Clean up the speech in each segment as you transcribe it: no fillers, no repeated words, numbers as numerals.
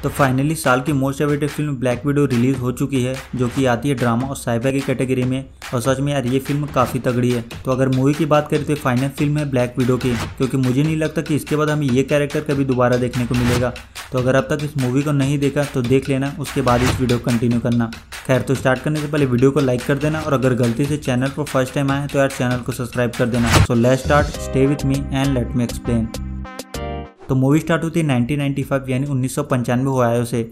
तो फाइनली साल की most awaited film black window release हो चुकी है, जो कि आती है ड्रामा और साइफाई की कैटेगरी में। और सच में यार ये फिल्म काफ़ी तगड़ी है। तो अगर मूवी की बात करें तो फाइनल फिल्म है ब्लैक विडो की, क्योंकि मुझे नहीं लगता कि इसके बाद हमें ये कैरेक्टर कभी दोबारा देखने को मिलेगा। तो अगर अब तक इस मूवी को नहीं देखा तो देख लेना, उसके बाद इस वीडियो को कंटिन्यू करना। खैर, तो स्टार्ट करने से पहले वीडियो को लाइक कर देना, और अगर गलती से चैनल पर फर्स्ट टाइम आए तो यार चैनल को सब्सक्राइब कर देना। So let's start, stay with me and let me explain. तो मूवी स्टार्ट होती है 1995 यानी 1995 ओहायो से,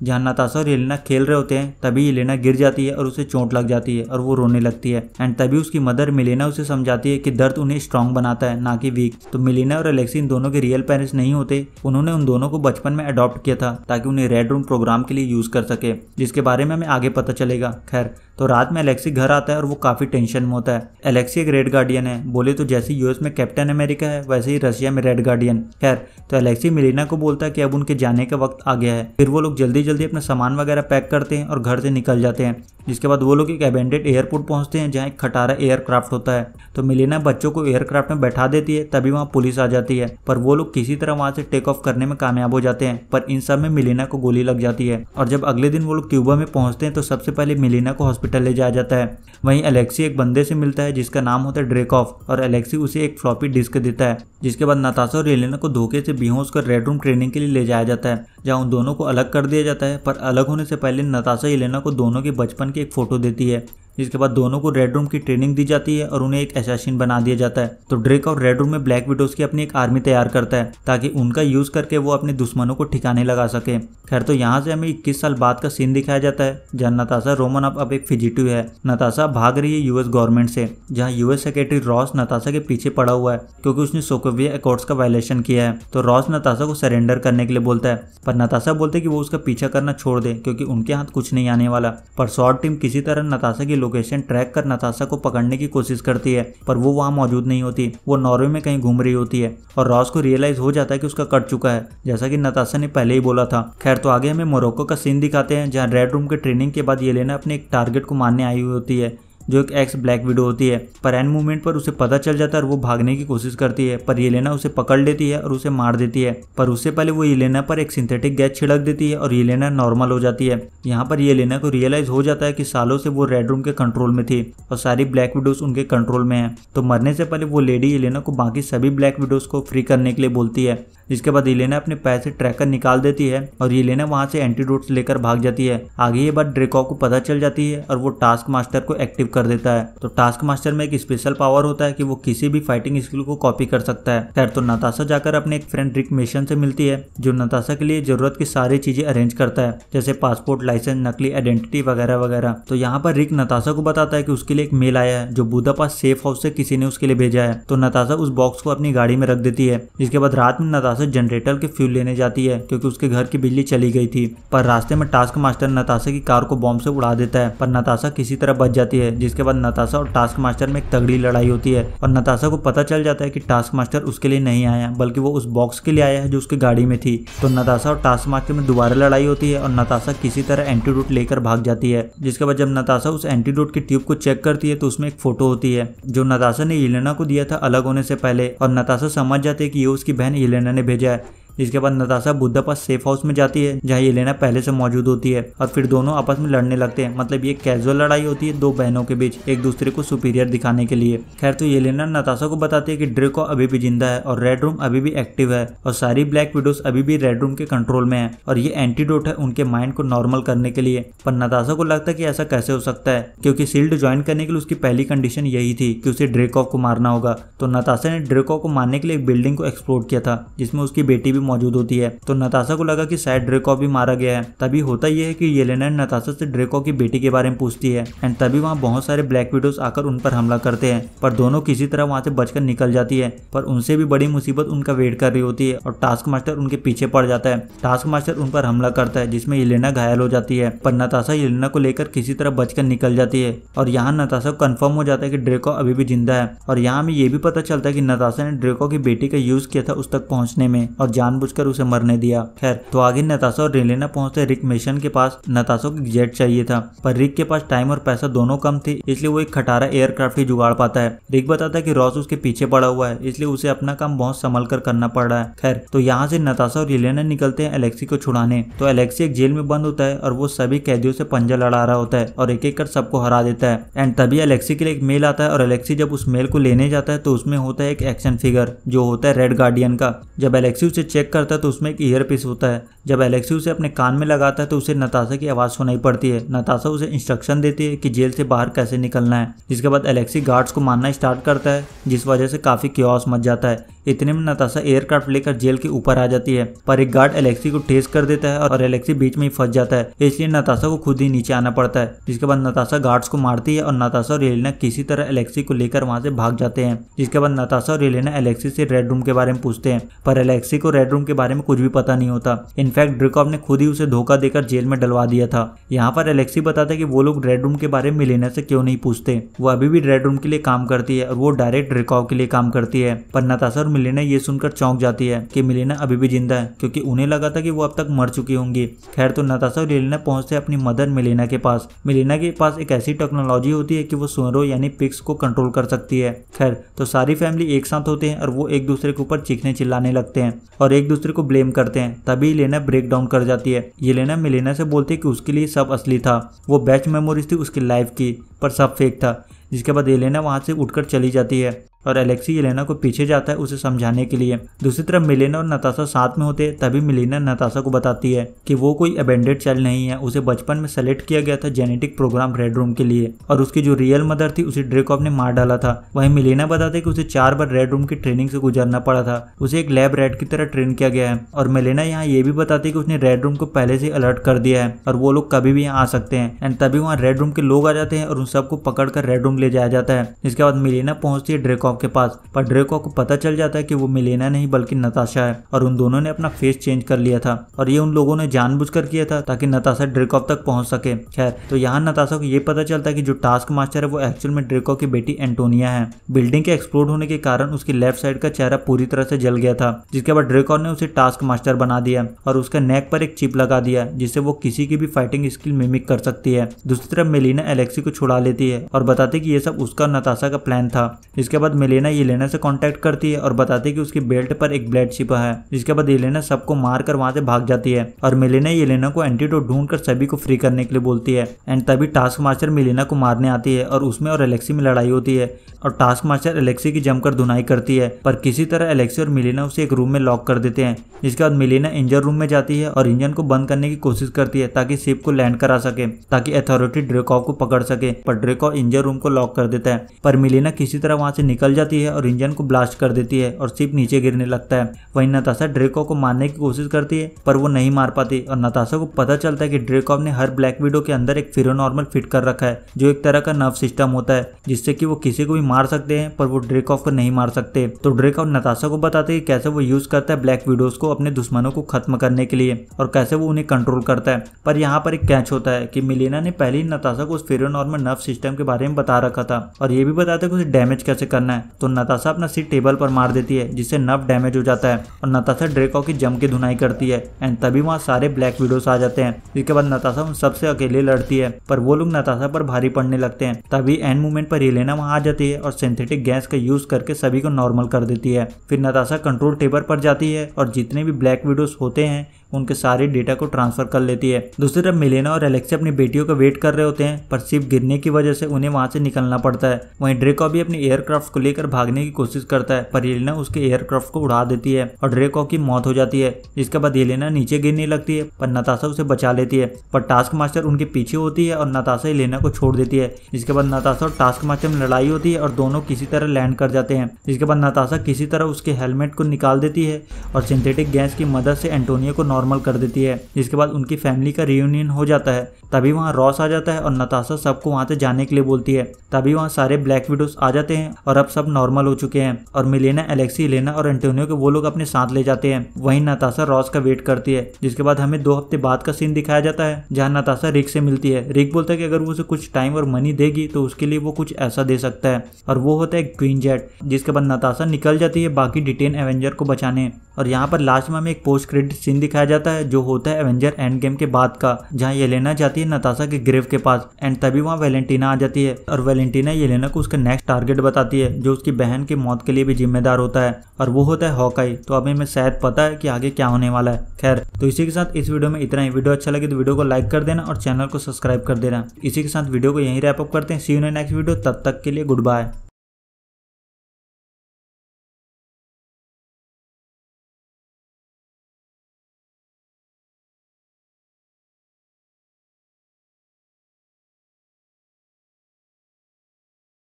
जहाँ नताशा और येलेना खेल रहे होते हैं। तभी येलेना गिर जाती है और उसे चोट लग जाती है और वो रोने लगती है। एंड तभी उसकी मदर मिलेना उसे समझाती है कि दर्द उन्हें स्ट्रांग बनाता है, ना कि वीक। तो मिलेना और एलेक्सी इन दोनों के रियल पेरेंट्स नहीं होते। उन्होंने उन दोनों को बचपन में अडॉप्ट किया था ताकि उन्हें रेड रूम प्रोग्राम के लिए यूज कर सके, जिसके बारे में हमें आगे पता चलेगा। खैर, तो रात में एलेक्सी घर आता है और वो काफी टेंशन में होता है। एलेक्सी एक रेड गार्डियन है, बोले तो जैसे यूएस में कैप्टन अमेरिका है वैसे ही रशिया में रेड गार्डियन। खैर, तो एलेक्सी मिलेना को बोलता है कि अब उनके जाने का वक्त आ गया है। फिर वो लोग जल्दी जल्दी अपना सामान वगैरह पैक करते हैं और घर से निकल जाते हैं। जिसके बाद वो लोग एक अबेंडेड एयरपोर्ट पहुंचते हैं, जहाँ एक खटारा एयरक्राफ्ट होता है। तो मिलेना बच्चों को एयरक्राफ्ट में बैठा देती है, तभी वहाँ पुलिस आ जाती है। पर वो लोग किसी तरह वहाँ से टेक ऑफ करने में कामयाब हो जाते हैं। पर इन सब में मिलेना को गोली लग जाती है। और जब अगले दिन वो लोग क्यूबा में पहुंचते हैं तो सबसे पहले मिलेना को हॉस्पिटल ले जाया जाता है। वहीं एलेक्सी एक बंदे से मिलता है जिसका नाम होता है ड्रेकॉफ, और एलेक्सी उसे एक फ्लॉपी डिस्क देता है। जिसके बाद नताशा और येलेना को धोखे से बेहोश कर रेड रूम ट्रेनिंग के लिए ले जाया जाता है, जहाँ उन दोनों को अलग कर दिया जाता है। पर अलग होने से पहले नताशा येलेना को दोनों के बचपन की एक फोटो देती है। जिसके बाद दोनों को रेड रूम की ट्रेनिंग दी जाती है और उन्हें एक असैसिन बना दिया जाता है। तो ड्रेक और रेड रूम में ब्लैक विडोज की अपनी एक आर्मी तैयार करता है ताकि उनका यूज करके वो अपने दुश्मनों को ठिकाने लगा सके। खैर, तो यहाँ से हमें 21 साल बाद का सीन दिखाया जाता है, जहाँ नताशा रोमन अब एक फिजिटिव है। नताशा भाग रही है यूएस गवर्नमेंट से, जहाँ यूएस सेक्रेटरी रॉस नताशा के पीछे पड़ा हुआ है क्योंकि उसने सोकोविया अकॉर्ड्स का वायलेशन किया है। तो रॉस नताशा को सरेंडर करने के लिए बोलता है, पर नताशा बोलते कि वो उसका पीछा करना छोड़ दे क्योंकि उनके हाथ कुछ नहीं आने वाला। पर शॉर्ट टीम किसी तरह नताशा की लोकेशन ट्रैक नताशा को पकड़ने की कोशिश करती है, पर वो वहां मौजूद नहीं होती। वो नॉर्वे में कहीं घूम रही होती है और रॉस को रियलाइज हो जाता है कि उसका कट चुका है, जैसा कि नताशा ने पहले ही बोला था। खैर, तो आगे हमें मोरक्को का सीन दिखाते हैं, जहां रेड रूम के ट्रेनिंग के बाद येलेना अपने एक टारगेट को मारने आई हुई होती है, जो एक एक्स ब्लैक विडो होती है। पर एंड मूवमेंट पर उसे पता चल जाता है और वो भागने की कोशिश करती है, पर येलेना उसे पकड़ लेती है और उसे मार देती है। पर उससे पहले वो येलेना पर एक सिंथेटिक गैस छिड़क देती है और येलेना नॉर्मल हो जाती है। यहाँ पर येलेना को रियलाइज हो जाता है कि सालों से वो रेड रूम के कंट्रोल में थी और सारी ब्लैक विडोज उनके कंट्रोल में है। तो मरने से पहले वो लेडी येलेना को बाकी सभी ब्लैक विडोज को फ्री करने के लिए बोलती है। जिसके बाद येलेना अपने पैर से ट्रैकर निकाल देती है और येलेना वहां से एंटीडोट्स लेकर भाग जाती है। आगे ये बात ड्रेकॉफ को पता चल जाती है और वो टास्क मास्टर को एक्टिव कर देता है। तो टास्क मास्टर में एक स्पेशल पावर होता है कि वो किसी भी फाइटिंग स्किल को कॉपी कर सकता है। खैर, तो नताशा जाकर अपने एक फ्रेंड रिक मेसन से मिलती है, जो नताशा के लिए जरूरत की सारी चीजें अरेंज करता है, जैसे पासपोर्ट, लाइसेंस, नकली आइडेंटिटी वगैरह वगैरह। तो यहाँ पर रिक नताशा को बताता है कि उसके लिए एक मेल आया है जो बुदापेस्ट सेफ हाउस से किसी ने उसके लिए भेजा है। तो नताशा उस बॉक्स को अपनी गाड़ी में रख देती है। जिसके बाद रात में नताशा जनरेटर के फ्यूल लेने जाती है क्योंकि उसके घर की बिजली चली गई थी। पर रास्ते में टास्क मास्टर नताशा की कार को बॉम्ब से उड़ा देता है, पर नताशा किसी तरह बच जाती है। जिसके बाद नताशा और टास्क मास्टर में एक तगड़ी लड़ाई होती है और नताशा को पता चल जाता है कि टास्क मास्टर उसके लिए नहीं आया, बल्कि वो उस बॉक्स के लिए आया है जो उसकी गाड़ी में थी। तो नताशा और टास्क मास्टर में दोबारा लड़ाई होती है और नताशा किसी तरह एंटीडोट लेकर भाग जाती है। जिसके बाद जब नताशा उस एंटीडोट की ट्यूब को चेक करती है तो उसमें एक फोटो होती है जो नताशा ने येलेना को दिया था अलग होने से पहले, और नताशा समझ जाती है कि ये उसकी बहन येलेना ने भेजा है। जिसके बाद नताशा बुदापेस्ट सेफ हाउस में जाती है, जहाँ येलेना पहले से मौजूद होती है, और फिर दोनों आपस में लड़ने लगते हैं। मतलब ये कैजुअल लड़ाई होती है दो बहनों के बीच, एक दूसरे को सुपीरियर दिखाने के लिए। खैर, तो येलेना नताशा को बताती है कि ड्रेको अभी भी जिंदा है और रेड रूम अभी भी एक्टिव है और सारी ब्लैक विडोज अभी भी रेड रूम के कंट्रोल में है, और ये एंटीडोट है उनके माइंड को नॉर्मल करने के लिए। पर नताशा को लगता है कि ऐसा कैसे हो सकता है, क्योंकि शील्ड ज्वाइन करने के लिए उसकी पहली कंडीशन यही थी कि उसे ड्रेकॉफ को मारना होगा। तो नताशा ने ड्रेकॉफ को मारने के लिए एक बिल्डिंग को एक्सप्लोर किया था जिसमें उसकी बेटी भी मौजूद होती है। तो नताशा को लगा कि शायद ड्रेकॉफ भी मारा गया है। तभी होता यह है कि येलेना नताशा से ड्रेकॉफ की बेटी के बारे में पूछती है, एंड तभी वहाँ बहुत सारे ब्लैक विडोज आकर उन पर हमला करते हैं। पर दोनों किसी तरह वहाँ से बचकर निकल जाती है, पर उनसे भी बड़ी मुसीबत उनका वेट कर रही होती है और टास्क मास्टर उनके पीछे पड़ जाता है। टास्क मास्टर उन पर हमला करता है जिसमें येलेना घायल हो जाती है, पर नताशा येलेना को लेकर किसी तरह बचकर निकल जाती है। और यहाँ नताशा को कंफर्म हो जाता है कि ड्रेकॉफ अभी भी जिंदा है। और यहाँ हमें ये भी पता चलता है कि नताशा ने ड्रेकॉफ की बेटी का यूज किया था उस तक पहुंचने में, और जानबूझकर उसे मरने दिया। खैर तो आगे नताशा और येलेना पहुंचते रिक मिशन के पास। नताशा को जेट चाहिए था पर रिक के पास टाइम और पैसा दोनों कम थे, इसलिए वो एक खटारा एयरक्राफ्ट ही जुगाड़ पाता है। रिक बताता है कि रॉस उसके पीछे पड़ा हुआ है, इसलिए उसे अपना काम बहुत संभल कर करना पड़ रहा है। खैर तो यहाँ से नताशा और येलेना निकलते हैं एलेक्सी को छुड़ाने। तो एलेक्सी एक जेल में बंद होता है और वो सभी कैदियों से पंजा लड़ा रहा होता है और एक एक कर सबको हरा देता है। एंड तभी एलेक्सी के लिए एक मेल आता है और एलेक्सी जब उस मेल को लेने जाता है तो उसमें होता है एक एक्शन फिगर जो होता है रेड गार्डियन का। जब एलेक्सी उसे चेक करता है तो उसमें एक ईयर पीस होता है। जब एलेक्सी उसे अपने कान में लगाता है तो उसे नताशा की आवाज सुनाई पड़ती है। नताशा उसे इंस्ट्रक्शन देती है कि जेल से बाहर कैसे निकलना है, जिसके बाद एलेक्सी गार्ड्स को मारना स्टार्ट करता है, जिस वजह से काफी क्योस मच जाता है। इतने में नताशा एयरक्राफ्ट लेकर जेल के ऊपर आ जाती है, पर एक गार्ड एलेक्सी को ठेस कर देता है और एलेक्सी बीच में ही फंस जाता है, इसलिए नताशा को खुद ही नीचे आना पड़ता है। जिसके बाद नताशा गार्ड्स को मारती है और नताशा और येलेना किसी तरह एलेक्सी को लेकर वहां से भाग जाते हैं। जिसके बाद नताशा और येलेना एलेक्सी से रेड रूम के बारे में पूछते हैं, पर एलेक्सी को रेड रूम के बारे में कुछ भी पता नहीं होता। इनफैक्ट ड्रेकॉव ने खुद ही उसे धोखा देकर जेल में डलवा दिया था। यहाँ पर एलेक्सी बताता है कि वो लोग रेड रूम के बारे में मिलेना से क्यों नहीं पूछते, वो अभी भी रेड रूम के लिए काम करती है और वो डायरेक्ट ड्रेकॉव के लिए काम करती है। पर नताशा और मिलेना ये सुनकर चौंक जाती है कि मिलेना अभी भी जिंदा है, क्योंकि उन्हें लगा था कि वो अब तक मर चुकी होंगी। खैर तो नताशा और येलेना पहुंचते हैं अपनी मदर मिलेना के पास। मिलेना के पास एक ऐसी टेक्नोलॉजी होती है कि वो सुअरों यानी पिग्स को कंट्रोल कर सकती है। खैर तो सारी फैमिली एक साथ होते हैं और वो एक दूसरे के ऊपर चीखने चिल्लाने लगते हैं और एक दूसरे को ब्लेम करते हैं। तभी येलेना ब्रेक डाउन कर जाती है। येलेना मिलेना से बोलती है कि उसके लिए सब असली था, वो बैच मेमोरीज थी उसकी लाइफ की, पर सब फेक था। जिसके बाद येलेना वहां से उठकर चली जाती है और एलेक्सी येलेना को पीछे जाता है उसे समझाने के लिए। दूसरी तरफ मिलेना और नताशा साथ में होते हैं। तभी मिलेना नताशा को बताती है कि वो कोई अबेंडेड चाइल्ड नहीं है, उसे बचपन में सेलेक्ट किया गया था जेनेटिक प्रोग्राम रेड रूम के लिए और उसकी जो रियल मदर थी उसे ड्रेकॉव ने मार डाला था। वहीं मिलेना बताते कि उसे 4 बार रेड रूम की ट्रेनिंग से गुजरना पड़ा था, उसे एक लैब रैट की तरह ट्रेन किया गया है। और मिलेना यहाँ ये भी बताती है कि उसने रेड रूम को पहले से अलर्ट कर दिया है और वो लोग कभी भी यहाँ आ सकते हैं। एंड तभी वहाँ रेड रूम के लोग आ जाते हैं और उन सबको पकड़कर रेड रूम ले जाया जाता है। इसके बाद मिलेना पहुंचती है ड्रेकॉव के पास, पर ड्रेकॉव को पता चल जाता है कि वो मिलेना नहीं बल्कि नताशा है और उन दोनों ने अपना फेस चेंज कर लिया था और ये उन लोगों ने जानबूझकर किया था ताकि नताशा ड्रेकॉव तक पहुंच सके। खैर तो यहाँ नताशा को ये पता चलता है कि जो टास्क मास्टर है वो एक्चुअल में ड्रेकॉव की बेटी एंटोनिया है। बिल्डिंग के एक्सप्लोड होने के कारण उसकी लेफ्ट साइड का चेहरा पूरी तरह से जल गया था, जिसके बाद ड्रेकॉव ने उसे टास्क मास्टर बना दिया और उसका नेक पर एक चिप लगा दिया जिससे वो किसी की भी फाइटिंग स्किल मिमिक कर सकती है। दूसरी तरफ मिलेना एलेक्सी को छुड़ा लेती है और बताती कि ये सब उसका नताशा का प्लान था। इसके बाद मिलेना येलेना से कांटेक्ट करती है और बताती है कि उसकी बेल्ट पर एक ब्लेड छिपा है। जिसके बाद येलेना सबको मारकर वहां से भाग जाती है और मिलेना येलेना को एंटीडोट ढूंढकर सभी को फ्री करने के लिए बोलती है। एंड तभी टास्क मास्टर मिलेना को मारने आती है और उसमें और एलेक्सी में लड़ाई होती है और टास्क मास्टर एलेक्सी की जमकर धुनाई करती है, पर किसी तरह एलेक्सी और मिलेना उसे एक रूम में लॉक कर देते हैं। जिसके बाद मिलेना इंजन रूम में जाती है और इंजन को बंद करने की कोशिश करती है ताकि शिप को लैंड करा सके, ताकि अथॉरिटी ड्रेकॉव को पकड़ सके, पर ड्रेकॉव इंजन रूम को लॉक कर देता है। पर मिलेना किसी तरह वहां से निकल जाती है और इंजन को ब्लास्ट कर देती है और शिप नीचे गिरने लगता है। वहीं नताशा ड्रेकॉव को मारने की कोशिश करती है पर वो नहीं मार पाती और नताशा को पता चलता है कि ड्रेकॉव ने हर ब्लैक विडो के अंदर एक फेरोनॉर्मल फिट कर रखा है, जो एक तरह का नर्व सिस्टम होता है जिससे कि वो किसी को भी मार सकते हैं पर वो ड्रेकॉव को नहीं मार सकते। तो ड्रेकॉव नताशा को बताते हैं कि कैसे वो यूज करता है ब्लैक विडोज को अपने दुश्मनों को खत्म करने के लिए और कैसे वो उन्हें कंट्रोल करता है। पर यहाँ पर एक कैच होता है कि मिलेना ने पहले ही नताशा को उस फेरोनॉर्मल नर्व सिस्टम के बारे में बता रखा था और ये भी बताते हैं कि उसे डैमेज कैसे करना है। तो नताशा अपना सिर टेबल पर मार देती है जिससे नर्व डैमेज हो जाता है और नताशा ड्रेकॉव की जम के धुनाई करती है। एंड तभी वहाँ सारे ब्लैक विडोज आ जाते हैं। जिसके बाद नताशा उन सबसे अकेले लड़ती है पर वो लोग नताशा पर भारी पड़ने लगते हैं। तभी एंड मोमेंट पर येलेना वहाँ आ जाती है और सिंथेटिक गैस का यूज करके सभी को नॉर्मल कर देती है। फिर नताशा कंट्रोल टेबल पर जाती है और जितने भी ब्लैक विडोज होते हैं उनके सारे डेटा को ट्रांसफर कर लेती है। दूसरी तरफ मिलेना और एलेक्सी अपनी बेटियों का वेट कर रहे होते हैं पर शिप गिरने की वजह से उन्हें वहां से निकलना पड़ता है। वहीं ड्रेकॉव भी अपने एयरक्राफ्ट को लेकर भागने की कोशिश करता है पर येलेना उसके एयरक्राफ्ट को उड़ा देती है और ड्रेकॉव की मौत हो जाती है। इसके बाद येलेना नीचे गिरने लगती है पर नताशा उसे बचा लेती है, पर टास्क मास्टर उनके पीछे होती है और नताशा येलेना को छोड़ देती है। जिसके बाद नताशा और टास्क मास्टर में लड़ाई होती है और दोनों किसी तरह लैंड कर जाते हैं। जिसके बाद नताशा किसी तरह उसके हेलमेट को निकाल देती है और सिंथेटिक गैस की मदद से एंटोनियो को नॉर्मल कर देती है। जिसके बाद उनकी फैमिली का रियूनियन हो जाता है। तभी वहाँ रॉस आ जाता है और नताशा सबको वहाँ से जाने के लिए बोलती है। तभी वहाँ सारे ब्लैक विडोज आ जाते हैं और अब सब नॉर्मल हो चुके हैं और मिलेना, एलेक्सी, लेना और एंटोनियो को वो लोग अपने साथ ले जाते हैं। वहीं नताशा रॉस का वेट करती है। जिसके बाद हमें 2 हफ्ते बाद का सीन दिखाया जाता है जहाँ नताशा रिक से मिलती है। रिक बोलता है कि अगर वो उसे कुछ टाइम और मनी देगी तो उसके लिए वो कुछ ऐसा दे सकता है और वो होता है क्वीन जेट। जिसके बाद नताशा निकल जाती है बाकी डिटेन एवेंजर को बचाने। और यहाँ पर लास्ट में हमें एक पोस्ट क्रेडिट सीन दिखाया जाता है जो होता है एवेंजर एंड गेम के बाद का, जहाँ येलेना जाती है नताशा के ग्रेव के पास एंड तभी वहाँ वैलेंटीना आ जाती है और वैलेंटीना येलेना को उसका नेक्स्ट टारगेट बताती है जो उसकी बहन की मौत के लिए भी जिम्मेदार होता है और वो होता है हॉकाई। तो अभी हमें शायद पता है कि आगे क्या होने वाला है। खैर, तो इसी के साथ इस वीडियो में इतना ही। वीडियो अच्छा लगे तो वीडियो को लाइक कर देना और चैनल को सब्सक्राइब कर देना। इसी के साथ वीडियो को यहीं रैप अप करते हैं। सी यू इन नेक्स्ट वीडियो। तब तक के लिए गुड बाय।